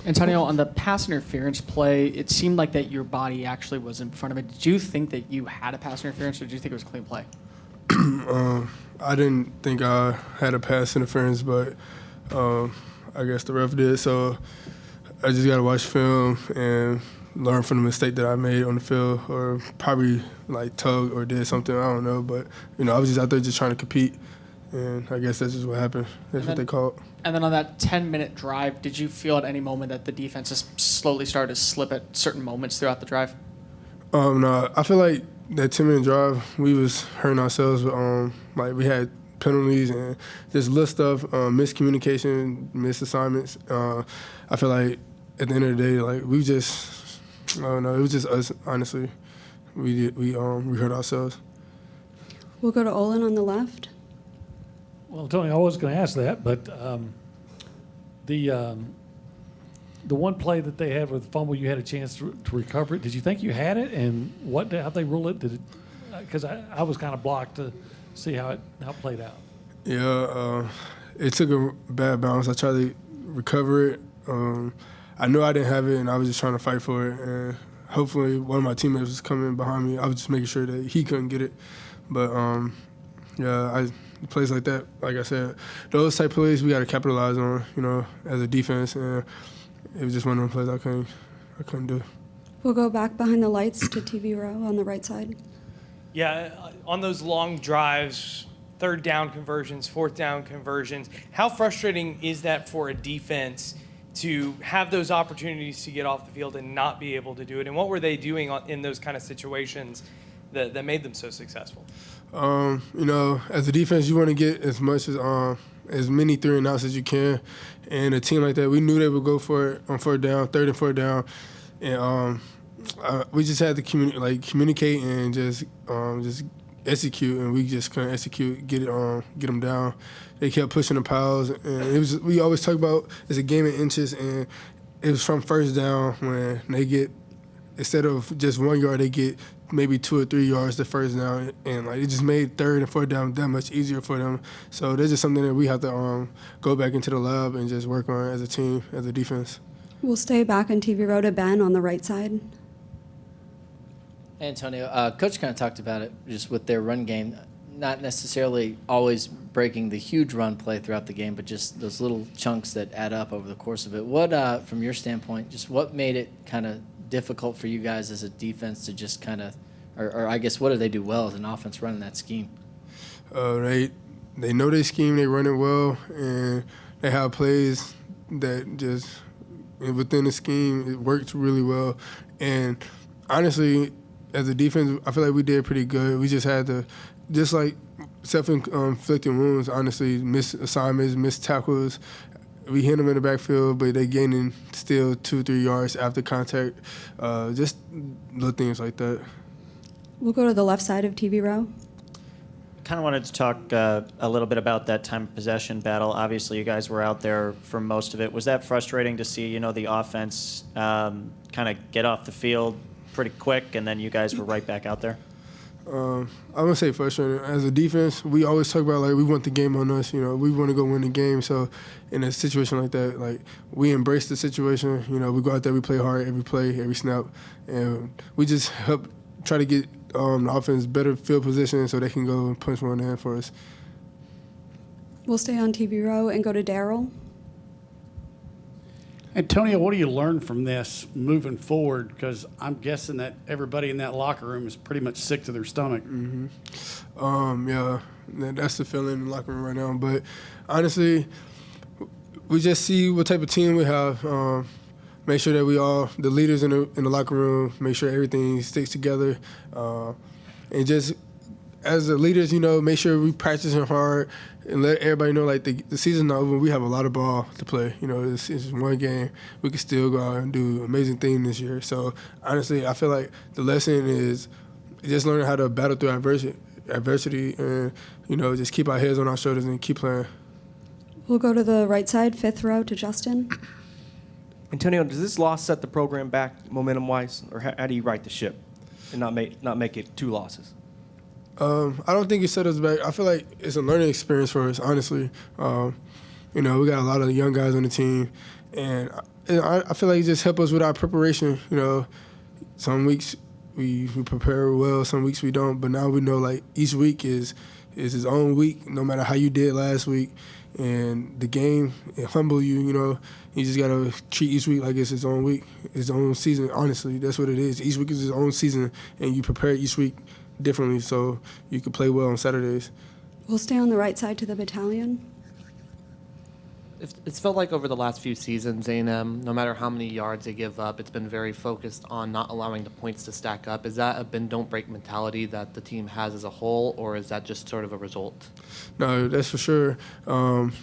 Antonio, on the pass interference play, it seemed like that your body actually was in front of it. Did you think that you had a pass interference, or did you think it was a clean play? I didn't think I had a pass interference, but I guess the ref did. So I just got to watch film and learn from the mistake that I made on the field, or probably like tugged or did something. I don't know. But, I was just out there just trying to compete. And I guess that's just what happened. That's what they called. And then on that 10-minute drive, did you feel at any moment that the defense just slowly started to slip at certain moments throughout the drive? No, I feel like that 10-minute drive, we was hurting ourselves. Like we had penalties and just little stuff, miscommunication, misassignments. I feel like at the end of the day, like we just, I don't know, it was just us. Honestly, we hurt ourselves. We'll go to Olin on the left. Well, Tony, I was going to ask that, but the one play that they had with the fumble, you had a chance to recover it. Did you think you had it, and how they rule it? Did it? Because I was kind of blocked to see how it played out. Yeah, it took a bad bounce. I tried to recover it. I knew I didn't have it, and I was just trying to fight for it. And hopefully, one of my teammates was coming behind me. I was just making sure that he couldn't get it. But plays like that, like I said, those type of plays we got to capitalize on, as a defense. And it was just one of them plays I couldn't do. We'll go back behind the lights to TV row on the right side. Yeah, on those long drives, third down conversions, fourth down conversions, how frustrating is that for a defense to have those opportunities to get off the field and not be able to do it? And what were they doing in those kind of situations that made them so successful? As a defense, you want to get as many 3-and-outs as you can. And a team like that, we knew they would go for it on third and fourth down. And we just had to communicate and just execute, and we just couldn't execute, get them down. They kept pushing the piles, and we always talk about it's a game of inches, and it was from first down when they get, instead of just 1 yard, they get maybe 2 or 3 yards the first down, and it just made third and fourth down that much easier for them. So that's just something that we have to go back into the lab and just work on as a team, as a defense. We'll stay back on TV row to Ben on the right side. Antonio, Coach kind of talked about it just with their run game, not necessarily always breaking the huge run play throughout the game, but just those little chunks that add up over the course of it. What, from your standpoint, just what made it kind of difficult for you guys as a defense to just kind of, or I guess what do they do well as an offense running that scheme? They know their scheme, they run it well, and they have plays that just within the scheme, it works really well. And honestly, as a defense, I feel like we did pretty good. We just had to, just like self-inflicted wounds, honestly, miss assignments, miss tackles. We hit them in the backfield, but they gaining still 2-3 yards after contact. Just little things like that. We'll go to the left side of TV row. Kind of wanted to talk a little bit about that time of possession battle. Obviously, you guys were out there for most of it. Was that frustrating to see, the offense kind of get off the field pretty quick, and then you guys were right back out there? I would say frustrating. As a defense, we always talk about, we want the game on us. We want to go win the game. So in a situation like that, we embrace the situation. We go out there, we play hard every play, every snap. And we just help try to get the offense better field position so they can go and punch one in for us. We'll stay on TV row and go to Daryl. Antonio, what do you learn from this moving forward? Because I'm guessing that everybody in that locker room is pretty much sick to their stomach. Mm-hmm. Yeah, that's the feeling in the locker room right now. But honestly, we just see what type of team we have. Make sure that we all, the leaders in the locker room, make sure everything sticks together. And just as the leaders, make sure we practicing hard and let everybody know, the season's not over. We have a lot of ball to play. It's one game. We can still go out and do amazing things this year. So, honestly, I feel like the lesson is just learning how to battle through adversity and, just keep our heads on our shoulders and keep playing. We'll go to the right side, fifth row, to Justin. Antonio, does this loss set the program back momentum-wise, or how do you right the ship and not make it 2 losses? I don't think it set us back. I feel like it's a learning experience for us, honestly. We got a lot of young guys on the team, and I feel like it just helps us with our preparation. You know, some weeks we prepare well, some weeks we don't. But now we know like each week is his own week, no matter how you did last week. And the game, it humble you. You know, you just gotta treat each week like it's his own week, his own season. Honestly, that's what it is. Each week is his own season, and you prepare each week differently so you can play well on Saturdays. We'll stay on the right side to the battalion. It's felt like over the last few seasons, A&M, no matter how many yards they give up, it's been very focused on not allowing the points to stack up. Is that a bend, don't break mentality that the team has as a whole, or is that just sort of a result? No, that's for sure.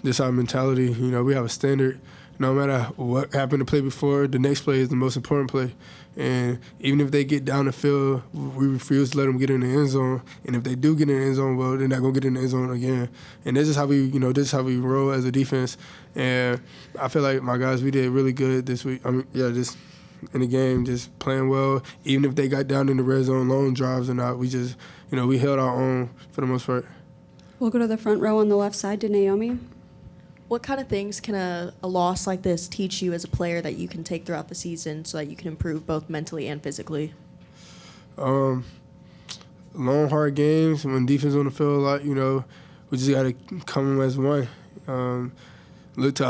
Just our mentality. You know, we have a standard. No matter what happened to play before, the next play is the most important play. And even if they get down the field, we refuse to let them get in the end zone. And if they do get in the end zone, well, they're not gonna get in the end zone again. And this is how this is how we roll as a defense. And I feel like my guys, we did really good this week. Just in the game, just playing well. Even if they got down in the red zone, long drives or not, we just, we held our own for the most part. We'll go to the front row on the left side to Naomi. What kind of things can a loss like this teach you as a player that you can take throughout the season so that you can improve both mentally and physically? Long, hard games, when defense on the field a lot, we just got to come as one. Look to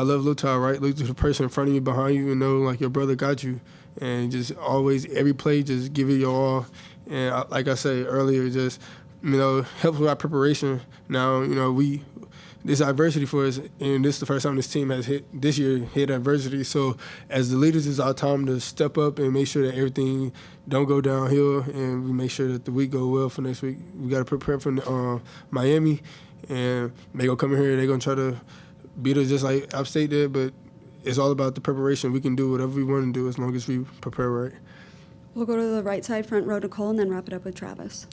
our right, look to the person in front of you, behind you, and know like your brother got you. And just always, every play, just give it your all. And like I said earlier, just, helps with our preparation. Now, this adversity for us, and this is the first time this team has hit adversity. So as the leaders, it's our time to step up and make sure that everything don't go downhill, and we make sure that the week go well for next week. We got to prepare for Miami, and they gonna come in here, they gonna try to beat us just like App State did, but it's all about the preparation. We can do whatever we want to do as long as we prepare right. We'll go to the right side front row to Cole and then wrap it up with Travis.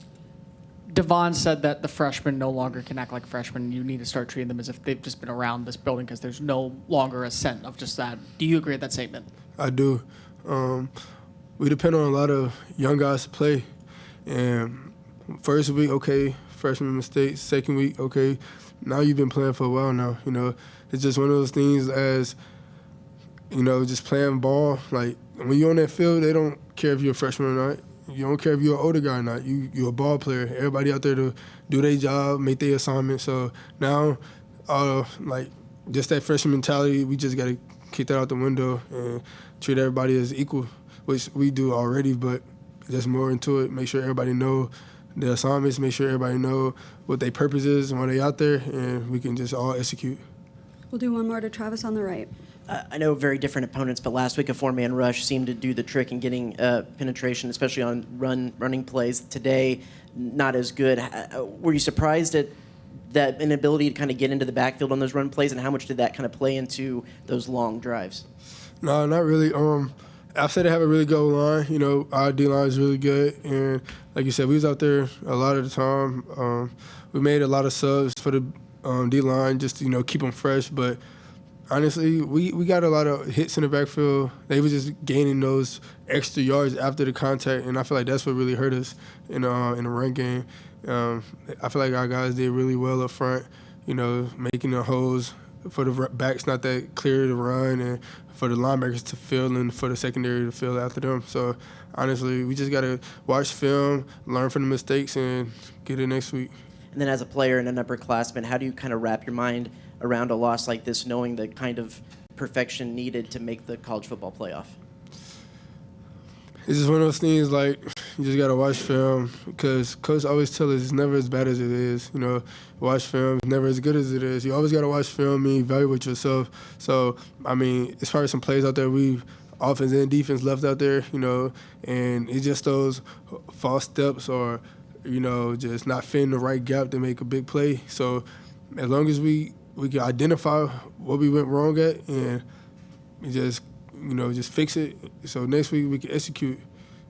Devon said that the freshmen no longer can act like freshmen. You need to start treating them as if they've just been around this building because there's no longer a scent of just that. Do you agree with that statement? I do. We depend on a lot of young guys to play. And first week, okay, freshman mistakes. Second week, okay, now you've been playing for a while now. It's just one of those things as, just playing ball. Like, when you're on that field, they don't care if you're a freshman or not. You don't care if you're an older guy or not. You're a ball player. Everybody out there to do their job, make their assignment. So now, just that freshman mentality, we just got to kick that out the window and treat everybody as equal, which we do already, but there's more into it. Make sure everybody know their assignments, make sure everybody know what their purpose is and why they out there, and we can just all execute. We'll do one more to Travis on the right. I know very different opponents, but last week a four-man rush seemed to do the trick in getting penetration, especially on running plays. Today, not as good. Were you surprised at that inability to kind of get into the backfield on those run plays, and how much did that kind of play into those long drives? No, not really. I've said they have a really good line. Our D-line is really good, and like you said, we was out there a lot of the time. We made a lot of subs for the D-line just to, keep them fresh, but honestly, we got a lot of hits in the backfield. They were just gaining those extra yards after the contact, and I feel like that's what really hurt us in the run game. I feel like our guys did really well up front, making the holes for the backs not that clear to run, and for the linebackers to fill, and for the secondary to fill after them. So honestly, we just got to watch film, learn from the mistakes, and get it next week. And then as a player and an upperclassman, how do you kind of wrap your mind around a loss like this, knowing the kind of perfection needed to make the college football playoff? It's just one of those things, like, you just got to watch film, because Coach always tells us it's never as bad as it is. Watch film, it's never as good as it is. You always got to watch film and evaluate yourself. So, it's probably some plays out there we've offense and defense left out there, and it's just those false steps or, just not fitting the right gap to make a big play. So as long as we can identify what we went wrong at and just fix it. So next week we can execute.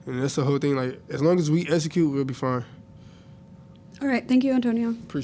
And that's the whole thing. Like, as long as we execute, we'll be fine. All right. Thank you, Antonio. Appreciate it.